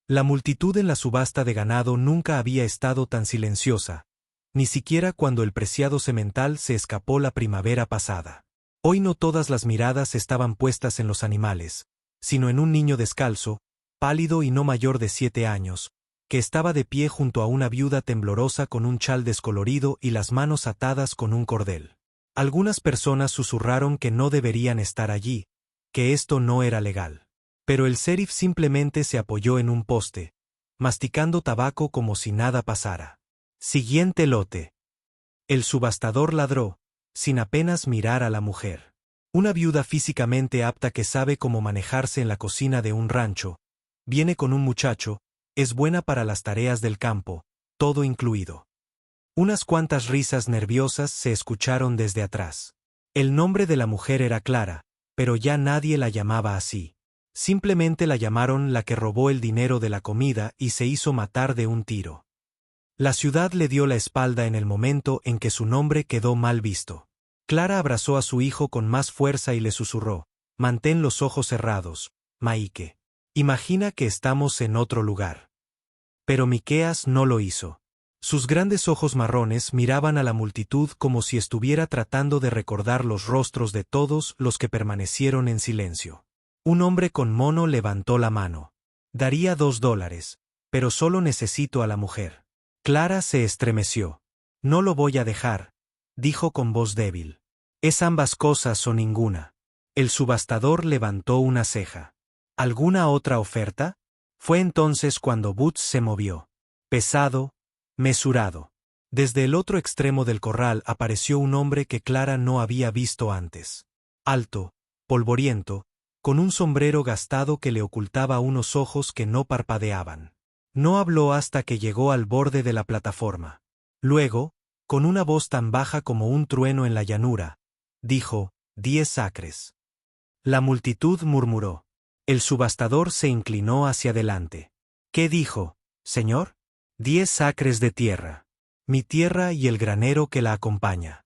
La multitud en la subasta de ganado nunca había estado tan silenciosa, ni siquiera cuando el preciado semental se escapó la primavera pasada. Hoy no todas las miradas estaban puestas en los animales, sino en un niño descalzo, pálido y no mayor de 7 años, que estaba de pie junto a una viuda temblorosa con un chal descolorido y las manos atadas con un cordel. Algunas personas susurraron que no deberían estar allí, que esto no era legal. Pero el sheriff simplemente se apoyó en un poste, masticando tabaco como si nada pasara. Siguiente lote. El subastador ladró, sin apenas mirar a la mujer. Una viuda físicamente apta que sabe cómo manejarse en la cocina de un rancho, viene con un muchacho, es buena para las tareas del campo, todo incluido. Unas cuantas risas nerviosas se escucharon desde atrás. El nombre de la mujer era Clara, pero ya nadie la llamaba así. Simplemente la llamaron la que robó el dinero de la comida y se hizo matar de un tiro. La ciudad le dio la espalda en el momento en que su nombre quedó mal visto. Clara abrazó a su hijo con más fuerza y le susurró: «Mantén los ojos cerrados, Maike. Imagina que estamos en otro lugar». Pero Miqueas no lo hizo. Sus grandes ojos marrones miraban a la multitud como si estuviera tratando de recordar los rostros de todos los que permanecieron en silencio. Un hombre con mono levantó la mano. «Daría $2, pero solo necesito a la mujer». Clara se estremeció. «No lo voy a dejar», dijo con voz débil. «Es ambas cosas o ninguna». El subastador levantó una ceja. «¿Alguna otra oferta?». Fue entonces cuando Boots se movió. Pesado, mesurado. Desde el otro extremo del corral apareció un hombre que Clara no había visto antes. Alto, polvoriento, con un sombrero gastado que le ocultaba unos ojos que no parpadeaban. No habló hasta que llegó al borde de la plataforma. Luego, con una voz tan baja como un trueno en la llanura, dijo: 10 acres. La multitud murmuró. El subastador se inclinó hacia adelante. «¿Qué dijo, señor?». 10 acres de tierra. Mi tierra y el granero que la acompaña».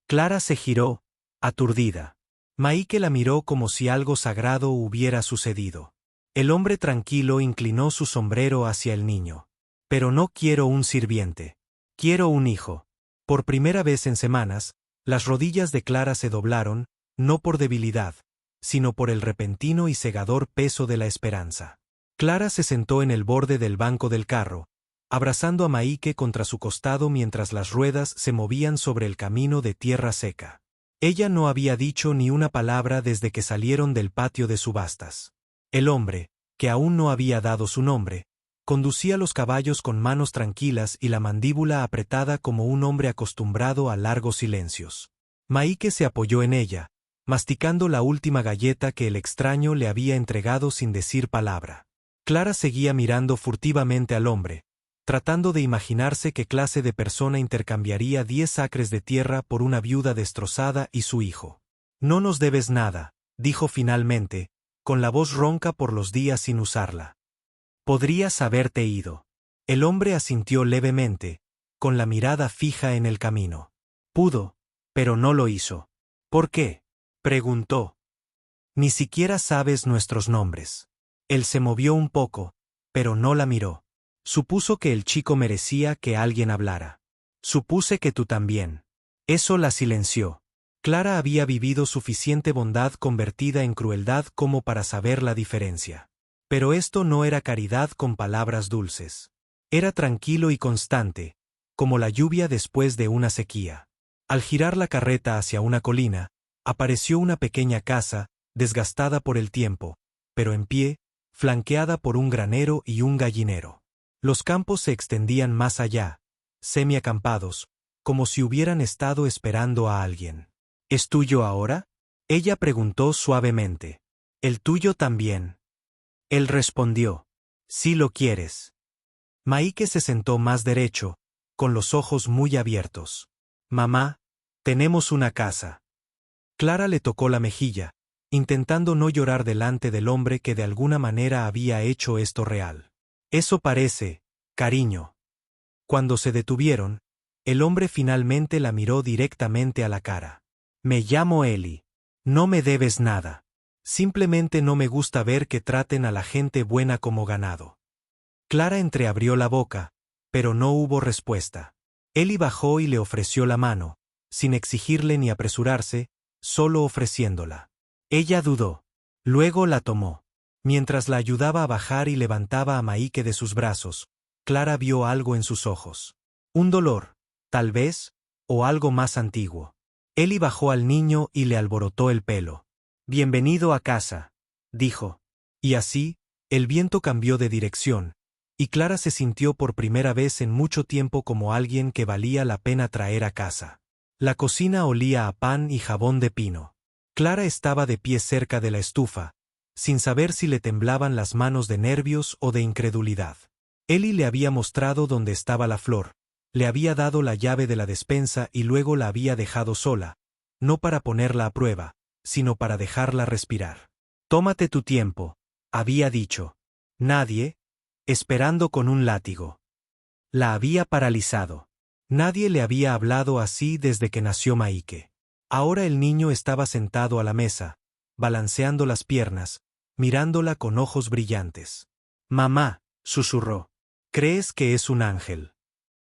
Clara se giró, aturdida. Maike la miró como si algo sagrado hubiera sucedido. El hombre tranquilo inclinó su sombrero hacia el niño. «Pero no quiero un sirviente. Quiero un hijo». Por primera vez en semanas, las rodillas de Clara se doblaron, no por debilidad, sino por el repentino y cegador peso de la esperanza. Clara se sentó en el borde del banco del carro, abrazando a Maike contra su costado mientras las ruedas se movían sobre el camino de tierra seca. Ella no había dicho ni una palabra desde que salieron del patio de subastas. El hombre, que aún no había dado su nombre, conducía los caballos con manos tranquilas y la mandíbula apretada como un hombre acostumbrado a largos silencios. Maike se apoyó en ella, masticando la última galleta que el extraño le había entregado sin decir palabra. Clara seguía mirando furtivamente al hombre, tratando de imaginarse qué clase de persona intercambiaría 10 acres de tierra por una viuda destrozada y su hijo. «No nos debes nada», dijo finalmente, con la voz ronca por los días sin usarla. «Podrías haberte ido». El hombre asintió levemente, con la mirada fija en el camino. «Pudo, pero no lo hizo». «¿Por qué?», preguntó. «Ni siquiera sabes nuestros nombres». Él se movió un poco, pero no la miró. Supuso que el chico merecía que alguien hablara. «Supuse que tú también». Eso la silenció. Clara había vivido suficiente bondad convertida en crueldad como para saber la diferencia. Pero esto no era caridad con palabras dulces. Era tranquilo y constante, como la lluvia después de una sequía. Al girar la carreta hacia una colina, apareció una pequeña casa, desgastada por el tiempo, pero en pie, flanqueada por un granero y un gallinero. Los campos se extendían más allá, semiacampados, como si hubieran estado esperando a alguien. «¿Es tuyo ahora?», ella preguntó suavemente. «El tuyo también». Él respondió: «Si lo quieres». Maike se sentó más derecho, con los ojos muy abiertos. «Mamá, tenemos una casa». Clara le tocó la mejilla, intentando no llorar delante del hombre que de alguna manera había hecho esto real. «Eso parece, cariño». Cuando se detuvieron, el hombre finalmente la miró directamente a la cara. «Me llamo Eli. No me debes nada. Simplemente no me gusta ver que traten a la gente buena como ganado». Clara entreabrió la boca, pero no hubo respuesta. Eli bajó y le ofreció la mano, sin exigirle ni apresurarse, solo ofreciéndola. Ella dudó. Luego la tomó. Mientras la ayudaba a bajar y levantaba a Maike de sus brazos, Clara vio algo en sus ojos. Un dolor, tal vez, o algo más antiguo. Eli bajó al niño y le alborotó el pelo. «Bienvenido a casa», dijo. Y así, el viento cambió de dirección, y Clara se sintió por primera vez en mucho tiempo como alguien que valía la pena traer a casa. La cocina olía a pan y jabón de pino. Clara estaba de pie cerca de la estufa, sin saber si le temblaban las manos de nervios o de incredulidad. Eli le había mostrado dónde estaba la flor, le había dado la llave de la despensa y luego la había dejado sola, no para ponerla a prueba, sino para dejarla respirar. «Tómate tu tiempo», había dicho. Nadie, esperando con un látigo. La había paralizado. Nadie le había hablado así desde que nació Maike. Ahora el niño estaba sentado a la mesa, balanceando las piernas, mirándola con ojos brillantes. «Mamá», susurró. «¿Crees que es un ángel?»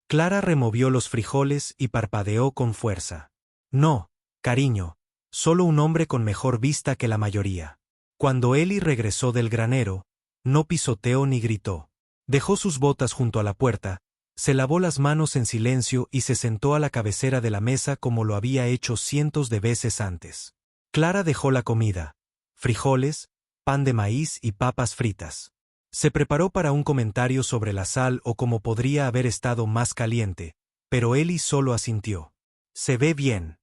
Clara removió los frijoles y parpadeó con fuerza. «No, cariño, solo un hombre con mejor vista que la mayoría». Cuando Eli regresó del granero, no pisoteó ni gritó. Dejó sus botas junto a la puerta, se lavó las manos en silencio y se sentó a la cabecera de la mesa como lo había hecho cientos de veces antes. Clara dejó la comida, frijoles, pan de maíz y papas fritas. Se preparó para un comentario sobre la sal o cómo podría haber estado más caliente, pero Eli solo asintió. «Se ve bien».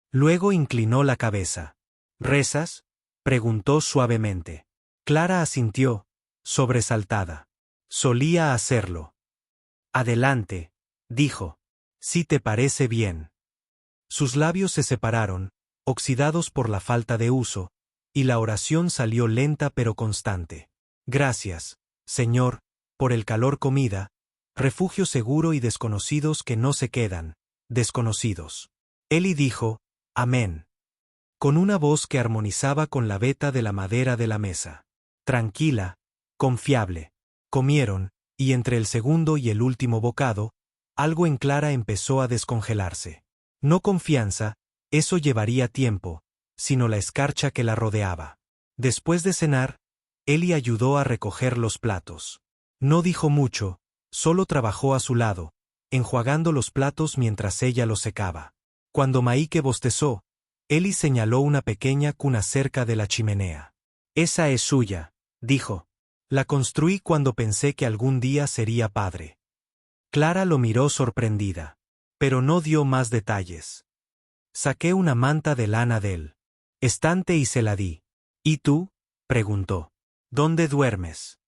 Luego inclinó la cabeza. «¿Rezas?», preguntó suavemente. Clara asintió, sobresaltada. Solía hacerlo. «Adelante», dijo. «Si te parece bien». Sus labios se separaron, oxidados por la falta de uso, y la oración salió lenta pero constante. «Gracias, Señor, por el calor comida, refugio seguro y desconocidos que no se quedan, desconocidos». Eli dijo, «Amén», con una voz que armonizaba con la veta de la madera de la mesa. Tranquila, confiable. Comieron, y entre el segundo y el último bocado, algo en Clara empezó a descongelarse. No confianza, eso llevaría tiempo, sino la escarcha que la rodeaba. Después de cenar, Eli ayudó a recoger los platos. No dijo mucho, solo trabajó a su lado, enjuagando los platos mientras ella los secaba. Cuando Maike bostezó, Eli señaló una pequeña cuna cerca de la chimenea. «Esa es suya», dijo. «La construí cuando pensé que algún día sería padre». Clara lo miró sorprendida, pero no dio más detalles. Saqué una manta de lana del estante y se la di. «¿Y tú?», preguntó. «¿Dónde duermes?».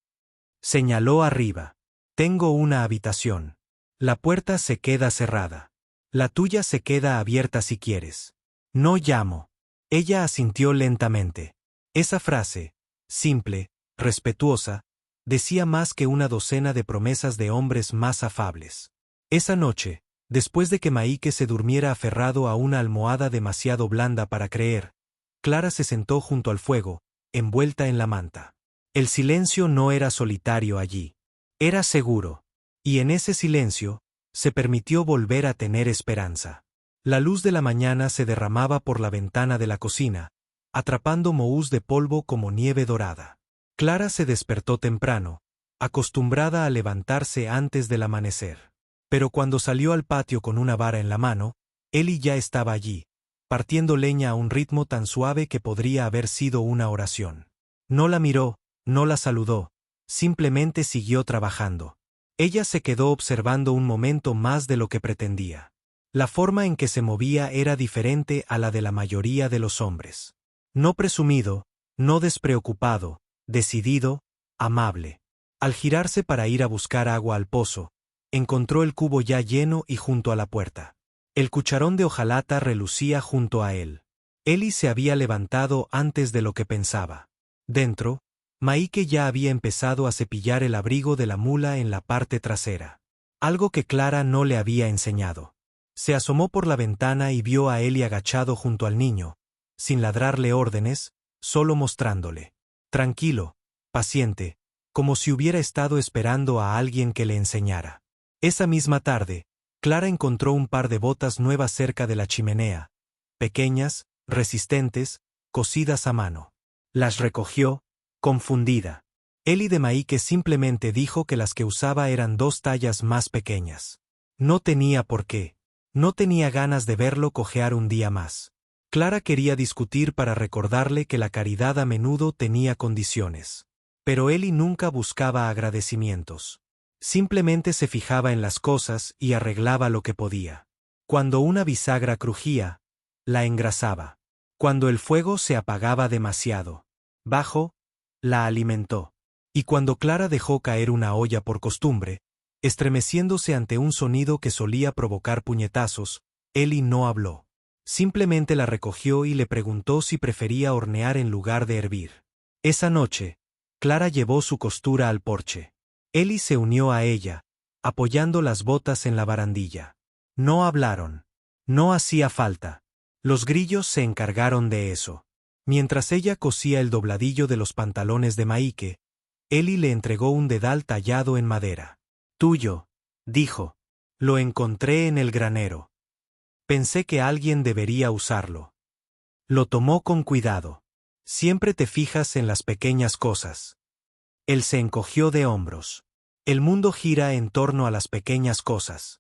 Señaló arriba. «Tengo una habitación. La puerta se queda cerrada. La tuya se queda abierta si quieres». «No llamo». Ella asintió lentamente. Esa frase, simple, respetuosa, decía más que una docena de promesas de hombres más afables. Esa noche, después de que Maike se durmiera aferrado a una almohada demasiado blanda para creer, Clara se sentó junto al fuego, envuelta en la manta. El silencio no era solitario allí. Era seguro. Y en ese silencio, se permitió volver a tener esperanza. La luz de la mañana se derramaba por la ventana de la cocina, atrapando mohús de polvo como nieve dorada. Clara se despertó temprano, acostumbrada a levantarse antes del amanecer. Pero cuando salió al patio con una vara en la mano, Eli ya estaba allí, partiendo leña a un ritmo tan suave que podría haber sido una oración. No la miró, no la saludó, simplemente siguió trabajando. Ella se quedó observando un momento más de lo que pretendía. La forma en que se movía era diferente a la de la mayoría de los hombres. No presumido, no despreocupado, decidido, amable. Al girarse para ir a buscar agua al pozo, encontró el cubo ya lleno y junto a la puerta. El cucharón de hojalata relucía junto a él. Eli se había levantado antes de lo que pensaba. Dentro, Maike ya había empezado a cepillar el abrigo de la mula en la parte trasera. Algo que Clara no le había enseñado. Se asomó por la ventana y vio a Eli agachado junto al niño, sin ladrarle órdenes, solo mostrándole. Tranquilo, paciente, como si hubiera estado esperando a alguien que le enseñara. Esa misma tarde, Clara encontró un par de botas nuevas cerca de la chimenea, pequeñas, resistentes, cosidas a mano. Las recogió, confundida. Eli de Maíque simplemente dijo que las que usaba eran 2 tallas más pequeñas. No tenía por qué. No tenía ganas de verlo cojear un día más. Clara quería discutir para recordarle que la caridad a menudo tenía condiciones. Pero Eli nunca buscaba agradecimientos. Simplemente se fijaba en las cosas y arreglaba lo que podía. Cuando una bisagra crujía, la engrasaba. Cuando el fuego se apagaba demasiado bajo, la alimentó. Y cuando Clara dejó caer una olla por costumbre, estremeciéndose ante un sonido que solía provocar puñetazos, Eli no habló. Simplemente la recogió y le preguntó si prefería hornear en lugar de hervir. Esa noche, Clara llevó su costura al porche. Eli se unió a ella, apoyando las botas en la barandilla. No hablaron. No hacía falta. Los grillos se encargaron de eso. Mientras ella cosía el dobladillo de los pantalones de Maíque, Eli le entregó un dedal tallado en madera. Tuyo, dijo. Lo encontré en el granero. Pensé que alguien debería usarlo. Lo tomó con cuidado. Siempre te fijas en las pequeñas cosas. Él se encogió de hombros. El mundo gira en torno a las pequeñas cosas.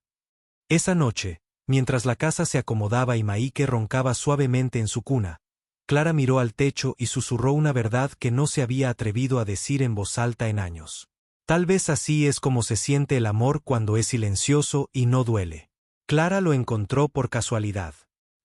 Esa noche, mientras la casa se acomodaba y Maíque roncaba suavemente en su cuna, Clara miró al techo y susurró una verdad que no se había atrevido a decir en voz alta en años. Tal vez así es como se siente el amor cuando es silencioso y no duele. Clara lo encontró por casualidad.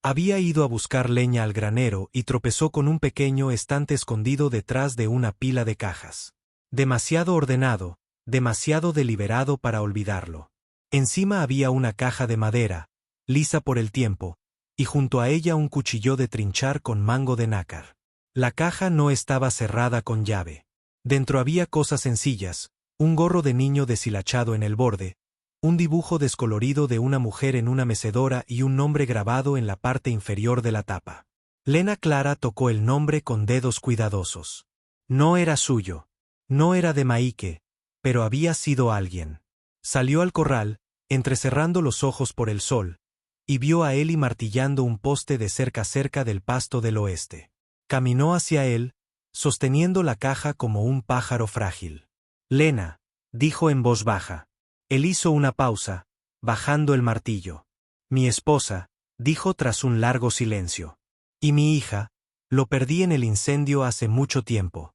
Había ido a buscar leña al granero y tropezó con un pequeño estante escondido detrás de una pila de cajas. Demasiado ordenado, demasiado deliberado para olvidarlo. Encima había una caja de madera, lisa por el tiempo, y junto a ella un cuchillo de trinchar con mango de nácar. La caja no estaba cerrada con llave. Dentro había cosas sencillas, un gorro de niño deshilachado en el borde, un dibujo descolorido de una mujer en una mecedora y un nombre grabado en la parte inferior de la tapa. Lena Clara tocó el nombre con dedos cuidadosos. No era suyo. No era de Maíque, pero había sido alguien. Salió al corral, entrecerrando los ojos por el sol, y vio a Eli martillando un poste de cerca del pasto del oeste. Caminó hacia él, sosteniendo la caja como un pájaro frágil. Lena, dijo en voz baja. Él hizo una pausa, bajando el martillo. Mi esposa, dijo tras un largo silencio. Y mi hija, lo perdí en el incendio hace mucho tiempo.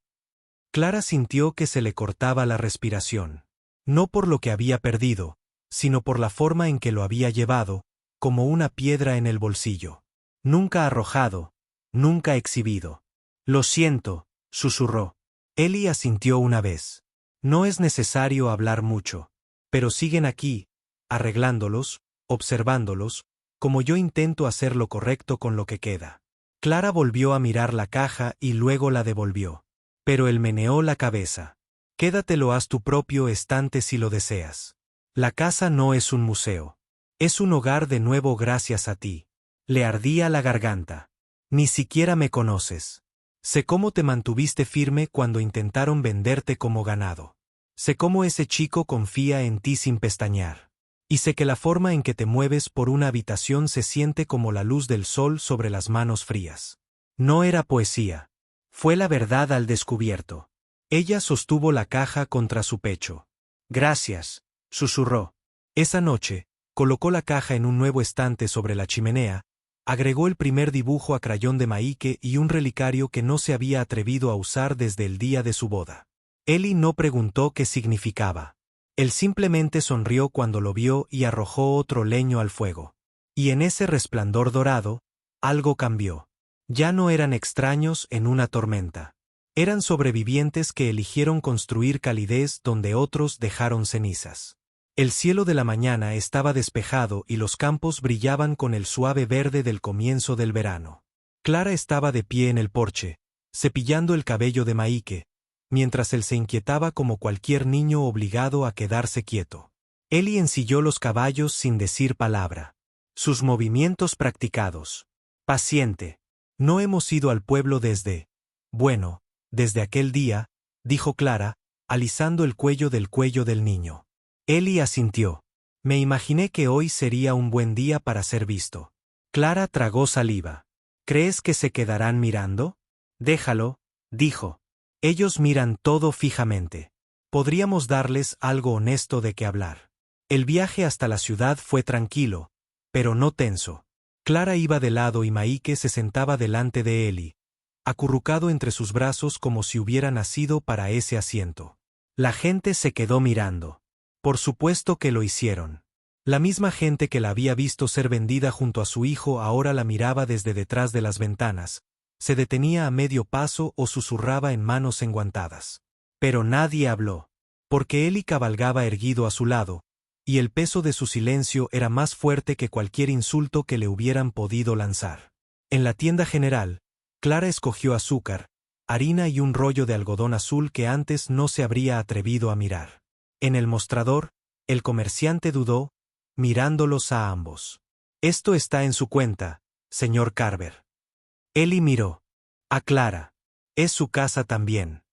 Clara sintió que se le cortaba la respiración. No por lo que había perdido, sino por la forma en que lo había llevado, como una piedra en el bolsillo. Nunca arrojado, nunca exhibido. Lo siento, susurró. Eli asintió una vez. No es necesario hablar mucho. Pero siguen aquí, arreglándolos, observándolos, como yo intento hacer lo correcto con lo que queda. Clara volvió a mirar la caja y luego la devolvió. Pero él meneó la cabeza. Quédatelo, haz tu propio estante si lo deseas. La casa no es un museo. Es un hogar de nuevo gracias a ti. Le ardía la garganta. Ni siquiera me conoces. Sé cómo te mantuviste firme cuando intentaron venderte como ganado. Sé cómo ese chico confía en ti sin pestañear. Y sé que la forma en que te mueves por una habitación se siente como la luz del sol sobre las manos frías. No era poesía. Fue la verdad al descubierto. Ella sostuvo la caja contra su pecho. Gracias, susurró. Esa noche, colocó la caja en un nuevo estante sobre la chimenea, agregó el primer dibujo a crayón de Maíque y un relicario que no se había atrevido a usar desde el día de su boda. Eli no preguntó qué significaba. Él simplemente sonrió cuando lo vio y arrojó otro leño al fuego. Y en ese resplandor dorado, algo cambió. Ya no eran extraños en una tormenta. Eran sobrevivientes que eligieron construir calidez donde otros dejaron cenizas. El cielo de la mañana estaba despejado y los campos brillaban con el suave verde del comienzo del verano. Clara estaba de pie en el porche, cepillando el cabello de Maíque, mientras él se inquietaba como cualquier niño obligado a quedarse quieto. Eli ensilló los caballos sin decir palabra. Sus movimientos practicados. Paciente. No hemos ido al pueblo desde... Bueno, desde aquel día, dijo Clara, alisando el cuello del niño. Ellie asintió. Me imaginé que hoy sería un buen día para ser visto. Clara tragó saliva. ¿Crees que se quedarán mirando? Déjalo, dijo. Ellos miran todo fijamente. Podríamos darles algo honesto de qué hablar. El viaje hasta la ciudad fue tranquilo, pero no tenso. Clara iba de lado y Maike se sentaba delante de Ellie, acurrucado entre sus brazos como si hubiera nacido para ese asiento. La gente se quedó mirando. Por supuesto que lo hicieron. La misma gente que la había visto ser vendida junto a su hijo ahora la miraba desde detrás de las ventanas, se detenía a medio paso o susurraba en manos enguantadas. Pero nadie habló, porque Ellie cabalgaba erguido a su lado, y el peso de su silencio era más fuerte que cualquier insulto que le hubieran podido lanzar. En la tienda general, Clara escogió azúcar, harina y un rollo de algodón azul que antes no se habría atrevido a mirar. En el mostrador, el comerciante dudó, mirándolos a ambos. Esto está en su cuenta, señor Carver. Ellie miró. A Clara. Es su casa también.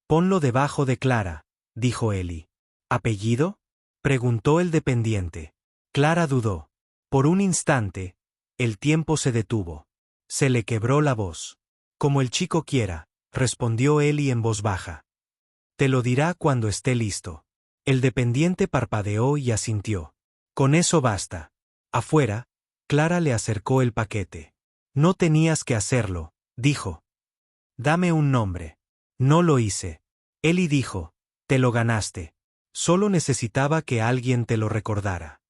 Ponlo debajo de Clara, dijo Ellie. ¿Apellido? Preguntó el dependiente. Clara dudó. Por un instante, el tiempo se detuvo. Se le quebró la voz. Como el chico quiera, respondió Ellie en voz baja. Te lo dirá cuando esté listo. El dependiente parpadeó y asintió. Con eso basta. Afuera, Clara le acercó el paquete. No tenías que hacerlo, dijo. Dame un nombre. No lo hice. Ellie dijo, te lo ganaste. Solo necesitaba que alguien te lo recordara.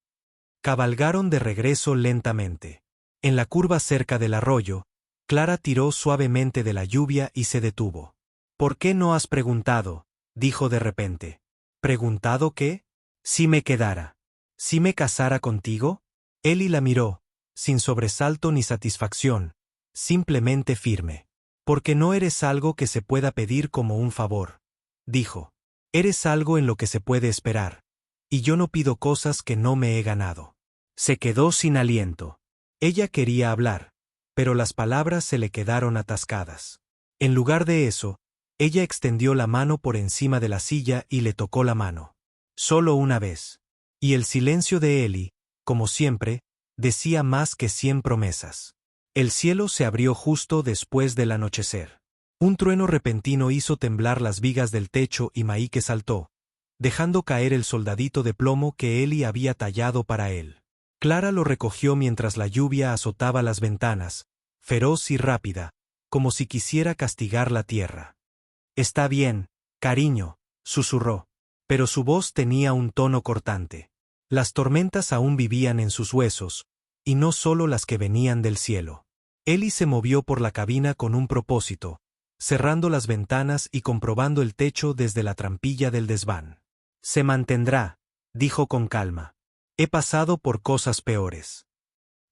Cabalgaron de regreso lentamente. En la curva cerca del arroyo, Clara tiró suavemente de la lluvia y se detuvo. ¿Por qué no has preguntado? Dijo de repente. ¿Preguntado qué? Si me quedara. ¿Si me casara contigo? Ellie la miró, sin sobresalto ni satisfacción, simplemente firme. Porque no eres algo que se pueda pedir como un favor, dijo. Eres algo en lo que se puede esperar, y yo no pido cosas que no me he ganado. Se quedó sin aliento. Ella quería hablar, pero las palabras se le quedaron atascadas. En lugar de eso, ella extendió la mano por encima de la silla y le tocó la mano. Solo una vez. Y el silencio de Ellie, como siempre, decía más que 100 promesas. El cielo se abrió justo después del anochecer. Un trueno repentino hizo temblar las vigas del techo y Maike saltó, dejando caer el soldadito de plomo que Ellie había tallado para él. Clara lo recogió mientras la lluvia azotaba las ventanas, feroz y rápida, como si quisiera castigar la tierra. Está bien, cariño, susurró, pero su voz tenía un tono cortante. Las tormentas aún vivían en sus huesos, y no solo las que venían del cielo. Ellie se movió por la cabina con un propósito, cerrando las ventanas y comprobando el techo desde la trampilla del desván. Se mantendrá, dijo con calma. He pasado por cosas peores.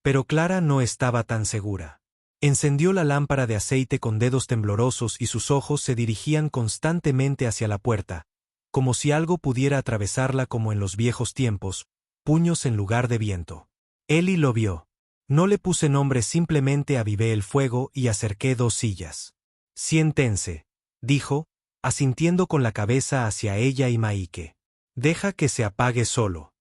Pero Clara no estaba tan segura. Encendió la lámpara de aceite con dedos temblorosos y sus ojos se dirigían constantemente hacia la puerta, como si algo pudiera atravesarla como en los viejos tiempos, puños en lugar de viento. Ellie lo vio. No le puse nombre, simplemente avivé el fuego y acerqué 2 sillas. Siéntense, dijo, asintiendo con la cabeza hacia ella y Maike. Deja que se apague solo.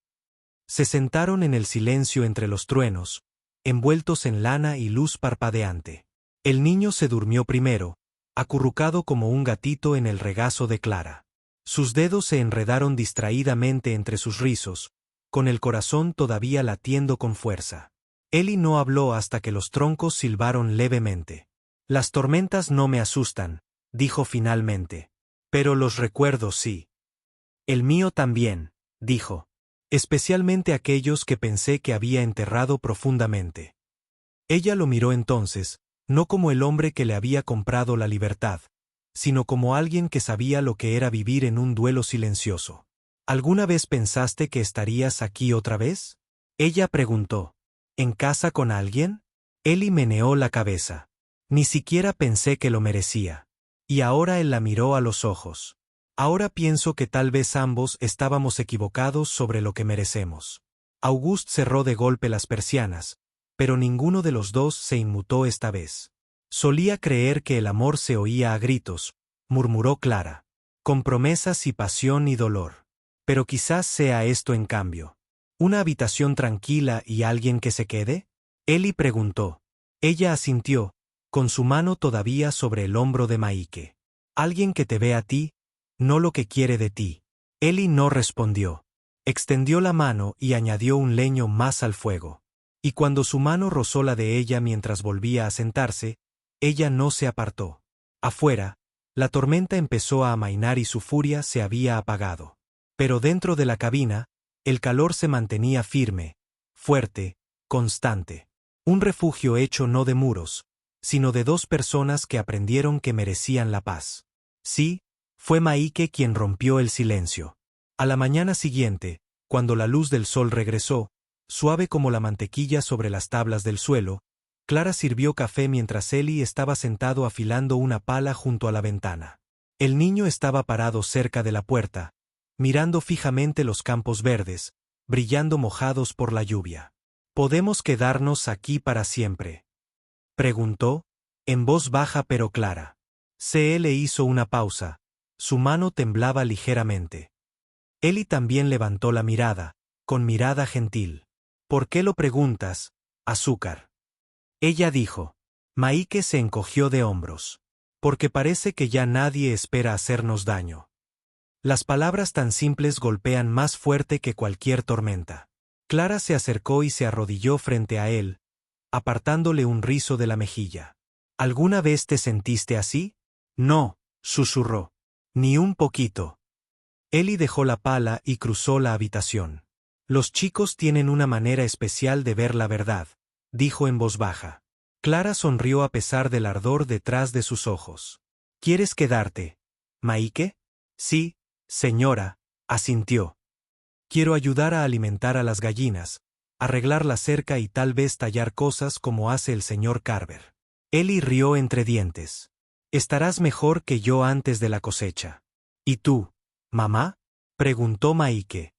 Se sentaron en el silencio entre los truenos, envueltos en lana y luz parpadeante. El niño se durmió primero, acurrucado como un gatito en el regazo de Clara. Sus dedos se enredaron distraídamente entre sus rizos, con el corazón todavía latiendo con fuerza. Ellie no habló hasta que los troncos silbaron levemente. Las tormentas no me asustan, dijo finalmente. Pero los recuerdos sí. El mío también, dijo. Especialmente aquellos que pensé que había enterrado profundamente. Ella lo miró entonces, no como el hombre que le había comprado la libertad, sino como alguien que sabía lo que era vivir en un duelo silencioso. ¿Alguna vez pensaste que estarías aquí otra vez? Ella preguntó. ¿En casa con alguien? Ellie meneó la cabeza. Ni siquiera pensé que lo merecía. Y ahora él la miró a los ojos. Ahora pienso que tal vez ambos estábamos equivocados sobre lo que merecemos. Auguste cerró de golpe las persianas, pero ninguno de los dos se inmutó esta vez. Solía creer que el amor se oía a gritos, murmuró Clara. con promesas y pasión y dolor. Pero quizás sea esto en cambio. ¿Una habitación tranquila y alguien que se quede? Eli preguntó. Ella asintió, con su mano todavía sobre el hombro de Maike. Alguien que te ve a ti, no lo que quiere de ti. Eli no respondió. Extendió la mano y añadió un leño más al fuego. Y cuando su mano rozó la de ella mientras volvía a sentarse, ella no se apartó. Afuera, la tormenta empezó a amainar y su furia se había apagado. Pero dentro de la cabina, el calor se mantenía firme, fuerte, constante. Un refugio hecho no de muros, sino de dos personas que aprendieron que merecían la paz. Sí, fue Maike quien rompió el silencio. A la mañana siguiente, cuando la luz del sol regresó, suave como la mantequilla sobre las tablas del suelo, Clara sirvió café mientras Eli estaba sentado afilando una pala junto a la ventana. El niño estaba parado cerca de la puerta, mirando fijamente los campos verdes, brillando mojados por la lluvia. ¿Podemos quedarnos aquí para siempre?, preguntó, en voz baja pero clara. C.L. hizo una pausa, su mano temblaba ligeramente. Eli también levantó la mirada, con mirada gentil. ¿Por qué lo preguntas, azúcar? Ella dijo. Maike se encogió de hombros. Porque parece que ya nadie espera hacernos daño. Las palabras tan simples golpean más fuerte que cualquier tormenta. Clara se acercó y se arrodilló frente a él, apartándole un rizo de la mejilla. ¿Alguna vez te sentiste así? No, susurró. Ni un poquito. Eli dejó la pala y cruzó la habitación. Los chicos tienen una manera especial de ver la verdad, dijo en voz baja. Clara sonrió a pesar del ardor detrás de sus ojos. ¿Quieres quedarte, Maike? Sí, señora, asintió. Quiero ayudar a alimentar a las gallinas, arreglar la cerca y tal vez tallar cosas como hace el señor Carver. Eli rió entre dientes. Estarás mejor que yo antes de la cosecha. ¿Y tú, mamá?, preguntó Maike.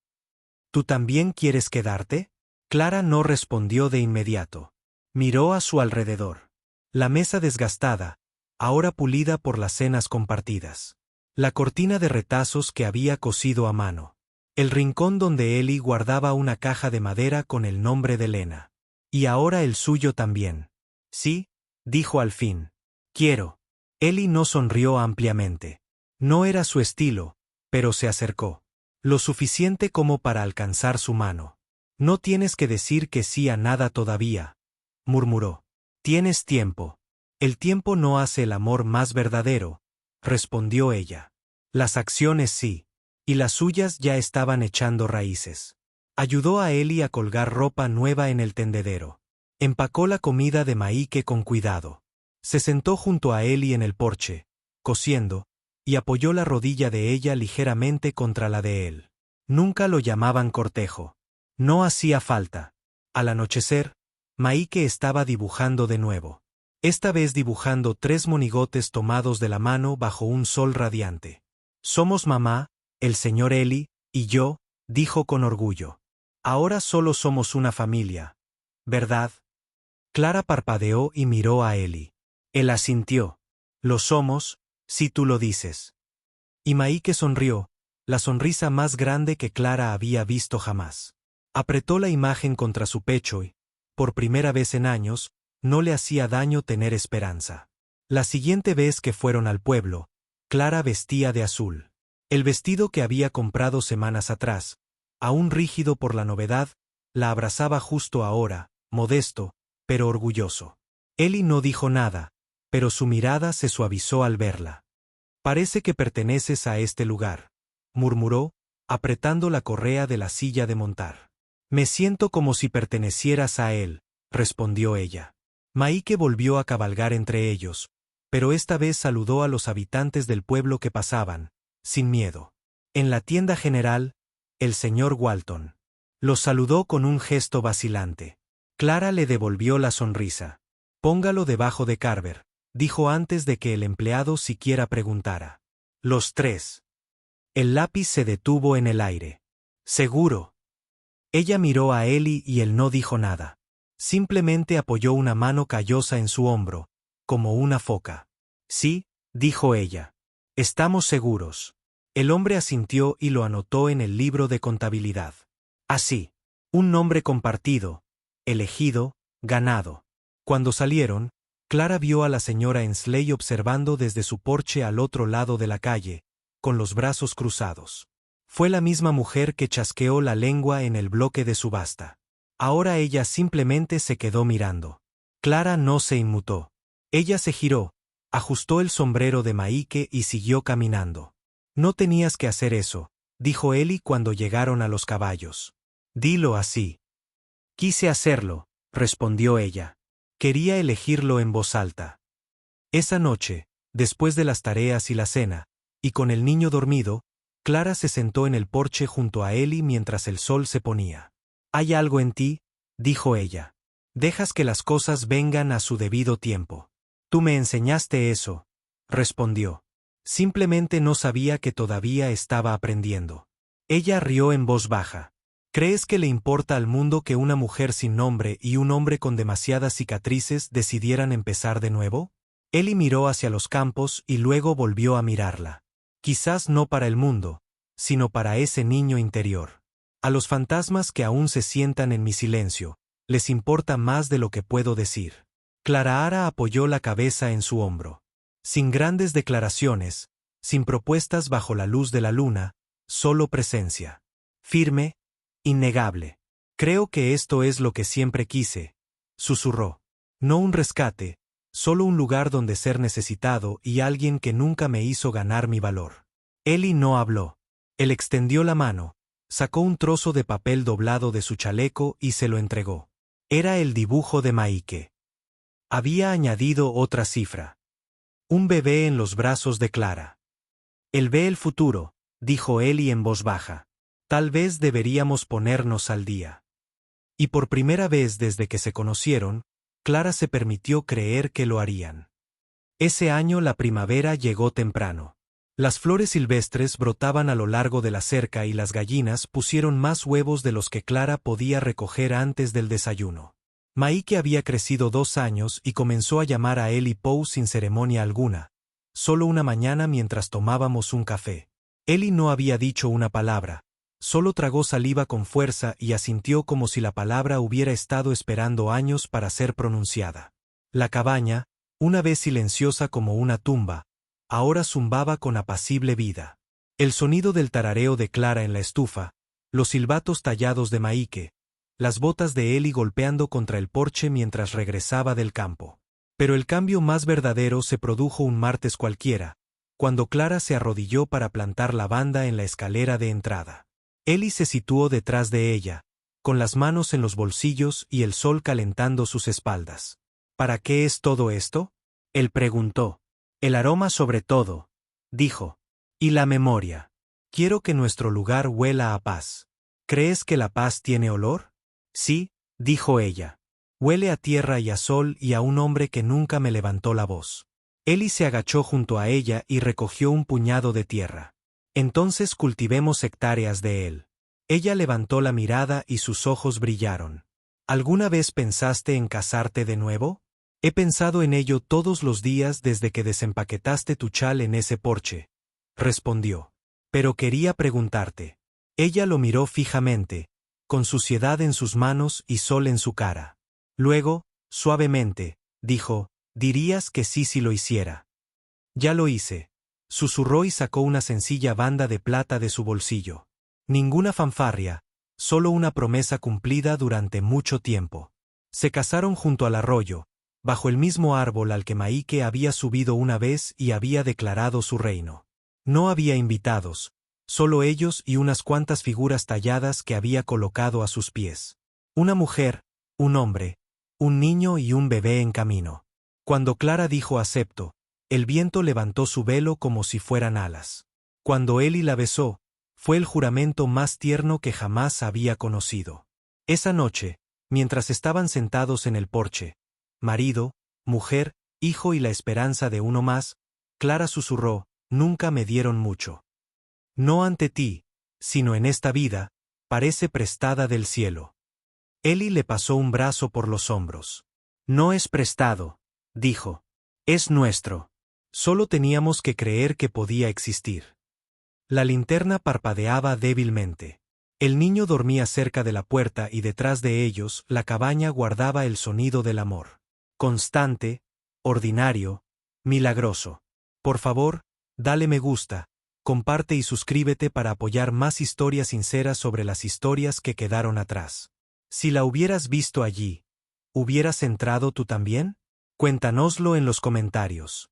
¿Tú también quieres quedarte? Clara no respondió de inmediato. Miró a su alrededor. La mesa desgastada, ahora pulida por las cenas compartidas. La cortina de retazos que había cosido a mano. El rincón donde Eli guardaba una caja de madera con el nombre de Lena. Y ahora el suyo también. Sí, dijo al fin. Quiero. Eli no sonrió ampliamente. No era su estilo, pero se acercó. Lo suficiente como para alcanzar su mano. No tienes que decir que sí a nada todavía, murmuró. Tienes tiempo. El tiempo no hace el amor más verdadero, respondió ella. Las acciones sí. Y las suyas ya estaban echando raíces. Ayudó a Eli a colgar ropa nueva en el tendedero. Empacó la comida de Maike con cuidado. Se sentó junto a Eli en el porche, cosiendo, y apoyó la rodilla de ella ligeramente contra la de él. Nunca lo llamaban cortejo. No hacía falta. Al anochecer, Maike estaba dibujando de nuevo. Esta vez dibujando 3 monigotes tomados de la mano bajo un sol radiante. Somos mamá, el señor Eli, y yo, dijo con orgullo. Ahora solo somos una familia, ¿verdad? Clara parpadeó y miró a Eli. Él asintió. Lo somos, si tú lo dices. Y Maike sonrió, la sonrisa más grande que Clara había visto jamás. Apretó la imagen contra su pecho y, por primera vez en años, no le hacía daño tener esperanza. La siguiente vez que fueron al pueblo, Clara vestía de azul. El vestido que había comprado semanas atrás, aún rígido por la novedad, la abrazaba justo ahora, modesto, pero orgulloso. Eli no dijo nada, pero su mirada se suavizó al verla. Parece que perteneces a este lugar, murmuró, apretando la correa de la silla de montar. Me siento como si pertenecieras a él, respondió ella. Maike volvió a cabalgar entre ellos, pero esta vez saludó a los habitantes del pueblo que pasaban, sin miedo. En la tienda general, el señor Walton. Los saludó con un gesto vacilante. Clara le devolvió la sonrisa. Póngalo debajo de Carver, dijo antes de que el empleado siquiera preguntara. Los 3. El lápiz se detuvo en el aire. ¿Seguro? Ella miró a Eli y él no dijo nada. Simplemente apoyó una mano callosa en su hombro, como una foca. Sí, dijo ella. Estamos seguros. El hombre asintió y lo anotó en el libro de contabilidad. Así. Un nombre compartido, elegido, ganado. Cuando salieron, Clara vio a la señora Ensley observando desde su porche al otro lado de la calle, con los brazos cruzados. Fue la misma mujer que chasqueó la lengua en el bloque de subasta. Ahora ella simplemente se quedó mirando. Clara no se inmutó. Ella se giró, ajustó el sombrero de Maike y siguió caminando. No tenías que hacer eso, dijo Eli cuando llegaron a los caballos. Dilo así. Quise hacerlo, respondió ella. Quería elegirlo en voz alta. Esa noche, después de las tareas y la cena, y con el niño dormido, Clara se sentó en el porche junto a Eli mientras el sol se ponía. «Hay algo en ti», dijo ella. «Dejas que las cosas vengan a su debido tiempo». «Tú me enseñaste eso», respondió. Simplemente no sabía que todavía estaba aprendiendo. Ella rió en voz baja. ¿Crees que le importa al mundo que una mujer sin nombre y un hombre con demasiadas cicatrices decidieran empezar de nuevo? Eli miró hacia los campos y luego volvió a mirarla. Quizás no para el mundo, sino para ese niño interior. A los fantasmas que aún se sientan en mi silencio, les importa más de lo que puedo decir. Clara Ara apoyó la cabeza en su hombro. Sin grandes declaraciones, sin propuestas bajo la luz de la luna, solo presencia. Firme, innegable. Creo que esto es lo que siempre quise, susurró. No un rescate, solo un lugar donde ser necesitado y alguien que nunca me hizo ganar mi valor. Eli no habló. Él extendió la mano, sacó un trozo de papel doblado de su chaleco y se lo entregó. Era el dibujo de Maike. Había añadido otra cifra. Un bebé en los brazos de Clara. Él ve el futuro, dijo Eli en voz baja. Tal vez deberíamos ponernos al día. Y por primera vez desde que se conocieron, Clara se permitió creer que lo harían. Ese año la primavera llegó temprano. Las flores silvestres brotaban a lo largo de la cerca y las gallinas pusieron más huevos de los que Clara podía recoger antes del desayuno. Maike había crecido 2 años y comenzó a llamar a Eli Pou sin ceremonia alguna, solo una mañana mientras tomábamos un café. Eli no había dicho una palabra. Solo tragó saliva con fuerza y asintió como si la palabra hubiera estado esperando años para ser pronunciada. La cabaña, una vez silenciosa como una tumba, ahora zumbaba con apacible vida. El sonido del tarareo de Clara en la estufa, los silbatos tallados de Maike, las botas de Eli golpeando contra el porche mientras regresaba del campo. Pero el cambio más verdadero se produjo un martes cualquiera, cuando Clara se arrodilló para plantar la banda en la escalera de entrada. Eli se situó detrás de ella, con las manos en los bolsillos y el sol calentando sus espaldas. ¿Para qué es todo esto? Él preguntó. El aroma sobre todo, dijo. Y la memoria. Quiero que nuestro lugar huela a paz. ¿Crees que la paz tiene olor? Sí, dijo ella. Huele a tierra y a sol y a un hombre que nunca me levantó la voz. Eli se agachó junto a ella y recogió un puñado de tierra. Entonces cultivemos hectáreas de él. Ella levantó la mirada y sus ojos brillaron. ¿Alguna vez pensaste en casarte de nuevo? He pensado en ello todos los días desde que desempaquetaste tu chal en ese porche, respondió. Pero quería preguntarte. Ella lo miró fijamente, con suciedad en sus manos y sol en su cara. Luego, suavemente, dijo, dirías que sí si lo hiciera. Ya lo hice. Susurró y sacó una sencilla banda de plata de su bolsillo. Ninguna fanfarria, solo una promesa cumplida durante mucho tiempo. Se casaron junto al arroyo, bajo el mismo árbol al que Maike había subido una vez y había declarado su reino. No había invitados, solo ellos y unas cuantas figuras talladas que había colocado a sus pies. Una mujer, un hombre, un niño y un bebé en camino. Cuando Clara dijo acepto, el viento levantó su velo como si fueran alas. Cuando Eli la besó, fue el juramento más tierno que jamás había conocido. Esa noche, mientras estaban sentados en el porche, marido, mujer, hijo y la esperanza de uno más, Clara susurró, nunca me dieron mucho. No ante ti, sino en esta vida, parece prestada del cielo. Eli le pasó un brazo por los hombros. No es prestado, dijo. Es nuestro. Solo teníamos que creer que podía existir. La linterna parpadeaba débilmente. El niño dormía cerca de la puerta y detrás de ellos la cabaña guardaba el sonido del amor. Constante, ordinario, milagroso. Por favor, dale me gusta, comparte y suscríbete para apoyar más historias sinceras sobre las historias que quedaron atrás. Si la hubieras visto allí, ¿hubieras entrado tú también? Cuéntanoslo en los comentarios.